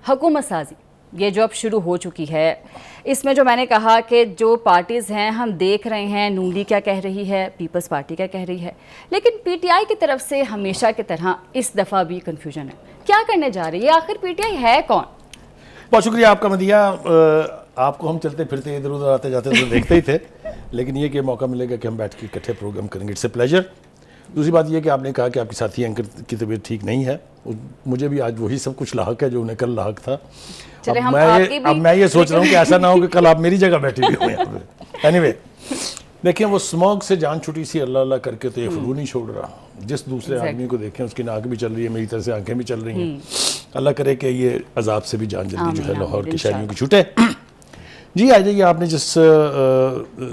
حکومت سازی یہ جو اب شروع ہو چکی ہے، اس میں جو میں نے کہا کہ جو پارٹیز ہیں ہم دیکھ رہے ہیں، نون لیگ کیا کہہ رہی ہے، پیپلز پارٹی کیا کہہ رہی ہے، لیکن پی ٹی آئی کی طرف سے ہمیشہ کی طرح اس دفعہ بھی کنفیوژن ہے. کیا کرنے جا رہی ہے آخر پی ٹی آئی ہے کون؟ بہت شکریہ آپ کا مدیہ. آپ کو ہم چلتے پھرتے ادھر ادھر آتے جاتے تو دیکھتے ہی تھے، لیکن یہ کہ موقع ملے گا کہ ہم بیٹھ کے اکٹھے پروگرام کریں گے، اٹس اے پلیجر. دوسری بات یہ کہ آپ نے کہا کہ آپ کی ساتھی اینکر کی طبیعت ٹھیک نہیں ہے. مجھے بھی آج وہی سب کچھ لاحق ہے جو انہیں کل لاحق تھا. اب میں یہ سوچ رہا ہوں کہ ایسا نہ ہو کہ کل آپ میری جگہ بیٹھی ہوئی ہوں یہاں پہ. اینی وے دیکھیں، وہ اسموگ سے جان چھٹی سی اللہ اللہ کر کے تو یہ فلو نہیں چھوڑ رہا. جس دوسرے آدمی کو دیکھیں اس کی ناک بھی چل رہی ہے، میری طرح سے آنکھیں بھی چل رہی ہیں. اللہ کرے کہ یہ عذاب سے بھی جان جلدی جو ہے لاہور کے شہریوں کی چھوٹے. جی آ جائیے. آپ نے جس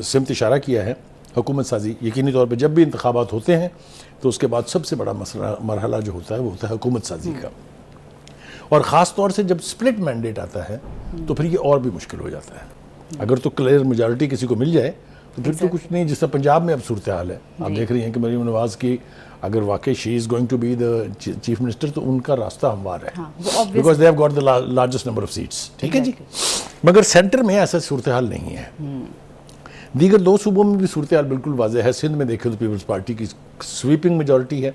سمت اشارہ کیا ہے حکومت سازی، یقینی طور پہ جب بھی انتخابات ہوتے ہیں تو اس کے بعد سب سے بڑا مرحلہ جو ہوتا ہے وہ ہوتا ہے حکومت سازی کا. اور خاص طور سے جب سپلٹ مینڈیٹ آتا ہے تو پھر یہ اور بھی مشکل ہو جاتا ہے. اگر تو کلیئر میجارٹی کسی کو مل جائے تو پھر تو کچھ نہیں. جس طرح پنجاب میں اب صورتحال ہے، آپ دیکھ رہی ہیں کہ مریم نواز کی اگر واقعی she is going to be the chief minister تو ان کا راستہ ہموار ہے، because they have got the largest number of seats. ٹھیک ہے جی. مگر سینٹر میں ایسا صورتحال نہیں ہے. دیگر دو صوبوں میں بھی صورتحال بالکل واضح ہے. سندھ میں دیکھیں تو پیپلز پارٹی کی سویپنگ میجورٹی ہے.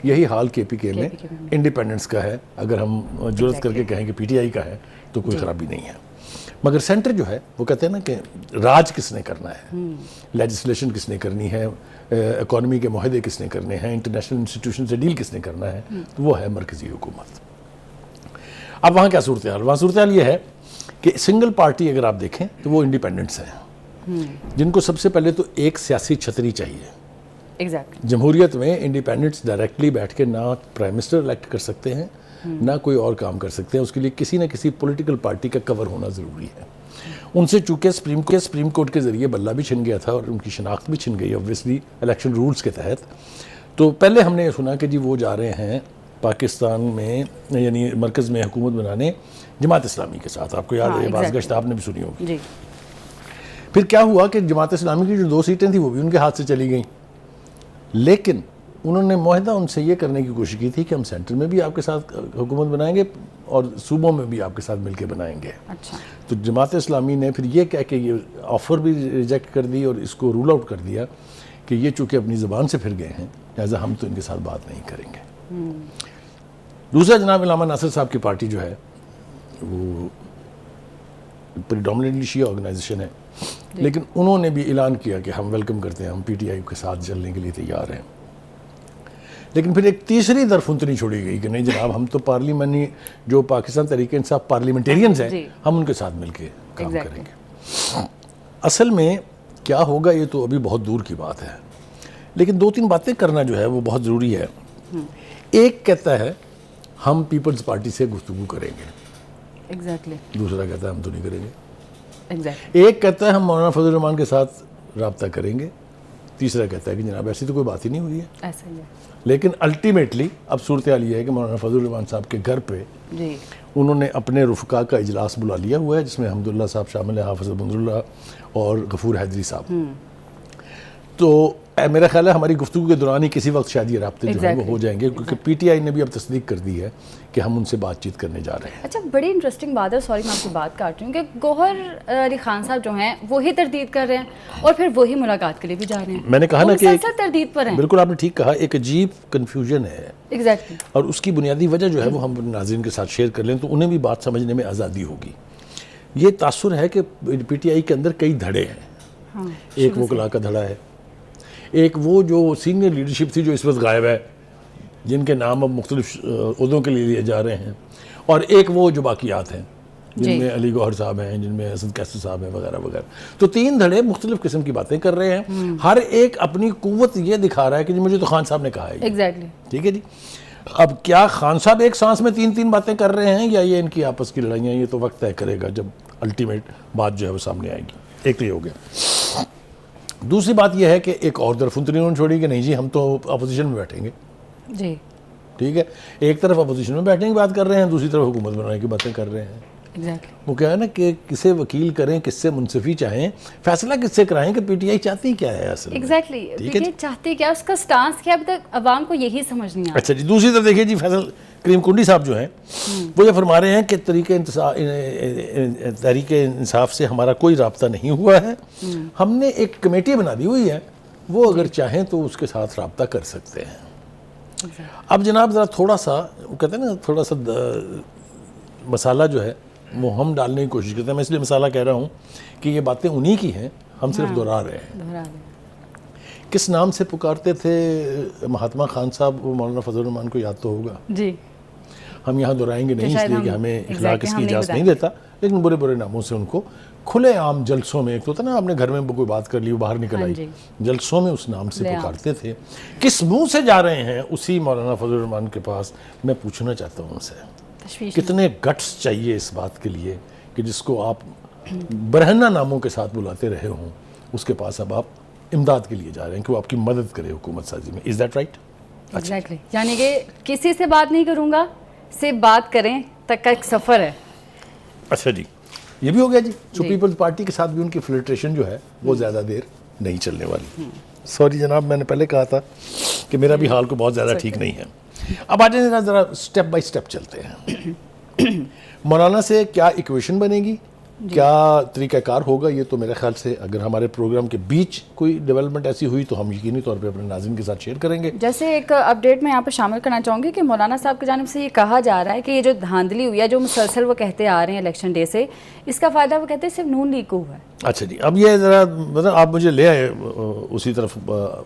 یہی حال کے پی کے میں انڈیپینڈنس کا ہے. اگر ہم جرأت کر کے کہیں کہ پی ٹی آئی کا ہے تو کوئی خرابی نہیں ہے. مگر سینٹر جو ہے وہ کہتے ہیں نا کہ راج کس نے کرنا ہے، لیجسلیشن کس نے کرنی ہے، اکانومی کے معاہدے کس نے کرنے ہیں، انٹرنیشنل انسٹیٹیوشن سے ڈیل کس نے کرنا ہے، تو وہ ہے مرکزی حکومت. اب وہاں کیا صورتحال؟ وہاں صورتحال یہ ہے کہ سنگل پارٹی اگر آپ دیکھیں تو وہ انڈیپینڈنٹس ہیں، جن کو سب سے پہلے تو ایک سیاسی چھتری چاہیے. جمہوریت میں انڈیپینڈنٹس ڈائریکٹلی بیٹھ کے نہ پرائم منسٹر الیکٹ کر سکتے ہیں نہ کوئی اور کام کر سکتے ہیں. اس کے لیے کسی نہ کسی پولیٹیکل پارٹی کا کور ہونا ضروری ہے. ان سے چونکہ سپریم کورٹ کے ذریعے بلہ بھی چھن گیا تھا اور ان کی شناخت بھی چھن گئی اوبویسلی الیکشن رولز کے تحت. تو پہلے ہم نے یہ سنا کہ جی وہ جا رہے ہیں پاکستان میں یعنی مرکز میں حکومت بنانے جماعت اسلامی کے ساتھ. آپ کو یاد ہے یہ بازگشت آپ نے بھی سنی ہوگی. پھر کیا ہوا کہ جماعت اسلامی کی جو 2 سیٹیں تھیں وہ بھی ان کے ہاتھ سے چلی گئیں. لیکن انہوں نے معاہدہ ان سے یہ کرنے کی کوشش کی تھی کہ ہم سینٹر میں بھی آپ کے ساتھ حکومت بنائیں گے اور صوبوں میں بھی آپ کے ساتھ مل کے بنائیں گے. تو جماعت اسلامی نے پھر یہ کہہ کے یہ آفر بھی ریجیکٹ کر دی اور اس کو رول آؤٹ کر دیا کہ یہ چونکہ اپنی زبان سے پھر گئے ہیں لہٰذا ہم تو ان کے ساتھ بات نہیں کریں گے. دوسرا جناب علامہ ناصر صاحب کی پارٹی جو ہے وہ پریڈومیننٹلی شیعہ آرگنائزیشن ہے، لیکن انہوں نے بھی اعلان کیا کہ ہم ویلکم کرتے ہیں، ہم پی ٹی آئی کے ساتھ چلنے کے لیے تیار ہیں. لیکن پھر ایک تیسری درفنتنی چھوڑی گئی کہ نہیں جناب ہم تو پارلیمنی جو پاکستان تحریک انصاف پارلیمنٹیرینز ہیں ہم ان کے ساتھ مل کے کام کریں گے. اصل میں کیا ہوگا یہ تو ابھی بہت دور کی بات ہے، لیکن 2-3 باتیں کرنا جو ہے وہ بہت ضروری ہے. ایک کہتا ہے ہم پیپلز پارٹی سے گفتگو کریں گے، دوسرا کہتا ہے ہم تو نہیں کریں گے. ایک کہتا ہے ہم مولانا فضل الرحمان کے ساتھ رابطہ کریں گے، تیسرا کہتا ہے کہ جناب ایسی تو کوئی بات ہی نہیں ہوئی ہے. لیکن الٹیمیٹلی اب صورتحال یہ ہے کہ مولانا فضل الرحمان صاحب کے گھر پہ انہوں نے اپنے رفقا کا اجلاس بلا لیا ہوا ہے، جس میں حمداللہ صاحب شامل ہیں، حافظ عبداللہ اور غفور حیدری صاحب. تو میرا خیال ہے ہماری گفتگو کے دوران ہی کسی وقت شاید یہ رابطے جو ہیں وہ ہو جائیں گے، کیونکہ پی ٹی آئی نے بھی اب تصدیق کر دی ہے کہ ہم ان سے بات چیت کرنے جا رہے ہیں. اچھا بڑی انٹرسٹنگ بات ہے، سوری میں آپ کی بات کاٹ رہی ہوں، کہ گوہر علی خان صاحب جو ہیں وہی تردید کر رہے ہیں اور پھر وہی ملاقات کے لیے بھی جا رہے ہیں. میں نے کہا نا کہ تردید پر ہیں. بالکل آپ نے ٹھیک کہا، ایک عجیب کنفیوژن ہے اور اس کی بنیادی وجہ جو ہے وہ ہم ناظرین کے ساتھ شیئر کر لیں تو انہیں بھی بات سمجھنے میں آزادی ہوگی. یہ تاثر ہے کہ پی ٹی آئی کے اندر کئی دھڑے ہیں. ایک وکلاء کا دھڑا ہے، ایک وہ جو سینئر لیڈرشپ تھی جو اس وقت غائب ہے جن کے نام اب مختلف عہدوں کے لیے لیے جا رہے ہیں، اور ایک وہ جو باقیات ہیں جن میں علی گوہر صاحب ہیں، جن میں حسن کیسر صاحب ہیں وغیرہ وغیرہ. تو 3 دھڑے مختلف قسم کی باتیں کر رہے ہیں. ہر ایک اپنی قوت یہ دکھا رہا ہے کہ مجھے تو خان صاحب نے کہا ہے. ٹھیک ہے جی. اب کیا خان صاحب ایک سانس میں 3 باتیں کر رہے ہیں یا یہ ان کی آپس کی لڑائیاں، یہ تو وقت طے کرے گا جب الٹیمیٹ بات جو ہے وہ سامنے آئے گی. ایک تو یہ ہو گیا. دوسری بات یہ ہے کہ ایک اور درفنتنی انہوں نے چھوڑی کہ نہیں جی ہم تو اپوزیشن میں بیٹھیں گے. جی ٹھیک ہے، ایک طرف اپوزیشن میں بیٹھنے کی بات کر رہے ہیں، دوسری طرف حکومت بنانے کی باتیں کر رہے ہیں. وہ کیا ہے نا کہ کسے وکیل کریں، کس سے منصفی چاہیں، فیصلہ کس سے کرائیں کہ پی ٹی آئی چاہتی کیا ہے اصل میں. چاہتی کیا، اس کا سٹانس کیا، ابھی تک عوام کو یہی سمجھ نہیں آتا. اچھا جی. دوسری طرف دیکھیے جی کریم کنڈی صاحب جو ہیں وہ یہ فرما رہے ہیں کہ تحریک انصاف سے ہمارا کوئی رابطہ نہیں ہوا ہے، ہم نے ایک کمیٹی بنا دی ہوئی ہے، وہ اگر چاہیں تو اس کے ساتھ رابطہ کر سکتے ہیں۔ اب جناب ذرا تھوڑا سا کہتے ہیں نا تھوڑا سا مسالہ جو ہے وہ ہم ڈالنے کی کوشش کرتے ہیں، میں اس لیے مسالہ کہہ رہا ہوں کہ یہ باتیں انہی کی ہیں، ہم صرف دہرا رہے ہیں۔ کس نام سے پکارتے تھے مہاتما خان صاحب، وہ مولانا فضل الرحمان کو یاد تو ہوگا، جی ہم یہاں دہرائیں گے نہیں اس لیے کہ ہمیں اخلاق اس کی اجازت نہیں دیتا، لیکن برے برے ناموں سے ان کو کھلے عام جلسوں میں، ایک تو ہوتا نا آپ نے گھر میں کوئی بات کر لی وہ باہر نکل آئی، جلسوں میں اس نام سے پکارتے تھے۔ کس منہ سے جا رہے ہیں اسی مولانا فضل الرحمان کے پاس، میں پوچھنا چاہتا ہوں ان سے کتنے گٹس چاہیے اس بات کے لیے کہ جس کو آپ برہنہ ناموں کے ساتھ بلاتے رہے ہوں، اس کے پاس اب آپ امداد کے لیے جا رہے ہیں کہ وہ آپ کی مدد کرے حکومت سازی میں۔ Is that right? ایگزیکٹلی، یعنی کہ کسی سے بات نہیں کروں گا، سے بات کریں تک کا ایک سفر ہے۔ اچھا جی، یہ بھی ہو گیا جی۔ تو پیپلز پارٹی کے ساتھ بھی ان کی فلٹریشن جو ہے وہ زیادہ دیر نہیں چلنے والی۔ سوری جناب، میں نے پہلے کہا تھا کہ میرا بھی حال کو بہت زیادہ ٹھیک نہیں ہے۔ اب آج ذرا سٹیپ بائی سٹیپ چلتے ہیں۔ مولانا سے کیا ایکویشن بنے گی، کیا طریقہ کار ہوگا، یہ تو میرے خیال سے اگر ہمارے پروگرام کے بیچ کوئی ڈیولپمنٹ ایسی ہوئی تو ہم یقینی طور پہ اپنے ناظرین کے ساتھ شیئر کریں گے۔ جیسے ایک اپڈیٹ میں یہاں پہ شامل کرنا چاہوں گی کہ مولانا صاحب کی جانب سے یہ کہا جا رہا ہے کہ یہ جو دھاندلی ہوئی ہے، جو مسلسل وہ کہتے آ رہے ہیں الیکشن ڈے سے، اس کا فائدہ وہ کہتے ہیں صرف نون لیگ کو ہوا ہے۔ اچھا جی، اب یہ ذرا مطلب آپ مجھے لے آئے اسی طرف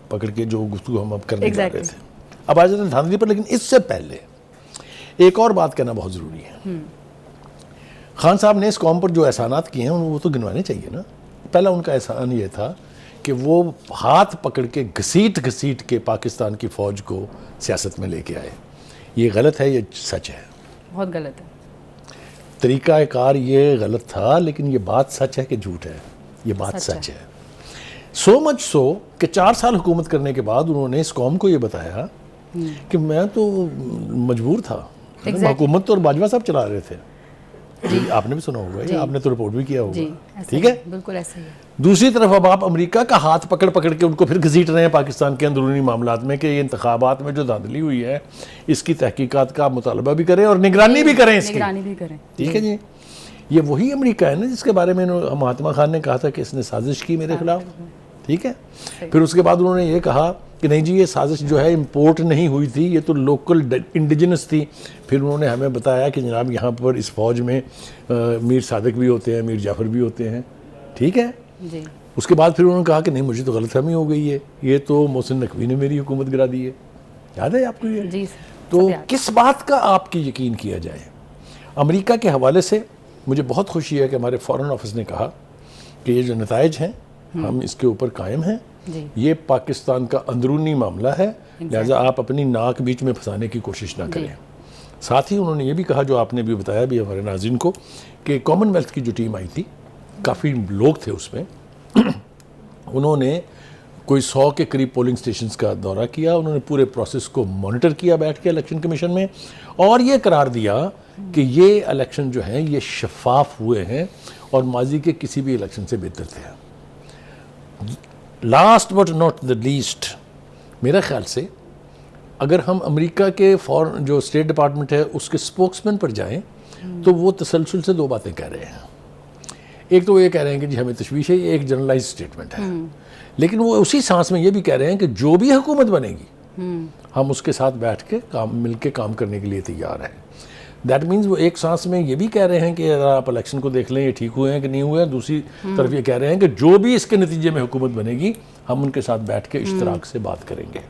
پکڑ کے جو گفتگو ہم اب کرنے جا رہے تھے۔ اب آ جاتے ہیں دھاندلی پر، لیکن اس سے پہلے ایک اور بات کہنا بہت ضروری ہے۔ خان صاحب نے اس قوم پر جو احسانات کیے ہیں وہ تو گنوانے چاہیے نا۔ پہلا ان کا احسان یہ تھا کہ وہ ہاتھ پکڑ کے گھسیٹ کے پاکستان کی فوج کو سیاست میں لے کے آئے۔ یہ غلط ہے، یہ سچ ہے، بہت غلط ہے۔ طریقہ کار یہ غلط تھا، لیکن یہ بات سچ ہے کہ جھوٹ ہے؟ یہ بات سچ ہے۔ سو مچ سو کہ 4 سال حکومت کرنے کے بعد انہوں نے اس قوم کو یہ بتایا کہ میں تو مجبور تھا، حکومت تو اور باجوہ صاحب چلا رہے تھے۔ آپ نے بھی سنا ہوگا، آپ نے تو رپورٹ بھی کیا ہوگا، ٹھیک ہے؟ بالکل ایسے ہی ہے۔ دوسری طرف اب آپ امریکہ کا ہاتھ پکڑ کے ان کو پھر گھسیٹ رہے ہیں پاکستان کے اندرونی معاملات میں کہ یہ انتخابات میں جو دھاندلی ہوئی ہے اس کی تحقیقات کا مطالبہ بھی کریں اور نگرانی بھی کریں اس کی، ٹھیک ہے جی۔ یہ وہی امریکہ ہے نا جس کے بارے میں مہاتما خان نے کہا تھا کہ اس نے سازش کی میرے خلاف، ٹھیک ہے؟ پھر اس کے بعد انہوں نے یہ کہا کہ نہیں جی یہ سازش جو ہے امپورٹ نہیں ہوئی تھی، یہ تو لوکل انڈیجنس تھی۔ پھر انہوں نے ہمیں بتایا کہ جناب یہاں پر اس فوج میں میر صادق بھی ہوتے ہیں، میر جعفر بھی ہوتے ہیں، ٹھیک ہے؟ جی۔ اس کے بعد پھر انہوں نے کہا کہ نہیں مجھے تو غلط فہمی ہو گئی ہے، یہ تو محسن نقوی نے میری حکومت گرا دی ہے۔ یاد ہے آپ کو یہ؟ جی۔ تو کس بات کا آپ کی یقین کیا جائے؟ امریکہ کے حوالے سے مجھے بہت خوشی ہے کہ ہمارے فارن آفس نے کہا کہ یہ جو نتائج ہیں ہم اس کے اوپر قائم ہیں، یہ پاکستان کا اندرونی معاملہ ہے، لہذا آپ اپنی ناک بیچ میں پھنسانے کی کوشش نہ کریں۔ ساتھ ہی انہوں نے یہ بھی کہا جو آپ نے بھی بتایا بھی ہمارے ناظرین کو کہ کامن ویلتھ کی جو ٹیم آئی تھی، کافی لوگ تھے اس میں، انہوں نے کوئی 100 کے قریب پولنگ سٹیشنز کا دورہ کیا، انہوں نے پورے پروسیس کو مانیٹر کیا بیٹھ کے الیکشن کمیشن میں، اور یہ قرار دیا کہ یہ الیکشن جو ہیں یہ شفاف ہوئے ہیں اور ماضی کے کسی بھی الیکشن سے بہتر تھے۔ Last but not the least, میرے خیال سے اگر ہم امریکہ کے جو اسٹیٹ ڈپارٹمنٹ ہے اس کے اسپوکسمین پر جائیں تو وہ تسلسل سے 2 باتیں کہہ رہے ہیں۔ ایک تو وہ یہ کہہ رہے ہیں کہ جی ہمیں تشویش ہے، یہ ایک جنرلائز اسٹیٹمنٹ ہے، لیکن وہ اسی سانس میں یہ بھی کہہ رہے ہیں کہ جو بھی حکومت بنے گی ہم اس کے ساتھ بیٹھ کے مل کے کام کرنے کے لیے تیار ہیں۔ دیٹ مینز وہ ایک سانس میں یہ بھی کہہ رہے ہیں کہ اگر آپ الیکشن کو دیکھ لیں یہ ٹھیک ہوئے ہیں کہ نہیں ہوئے ہیں، دوسری طرف یہ کہہ رہے ہیں کہ جو بھی اس کے نتیجے میں حکومت بنے گی ہم ان کے ساتھ بیٹھ کے اشتراک سے بات کریں گے۔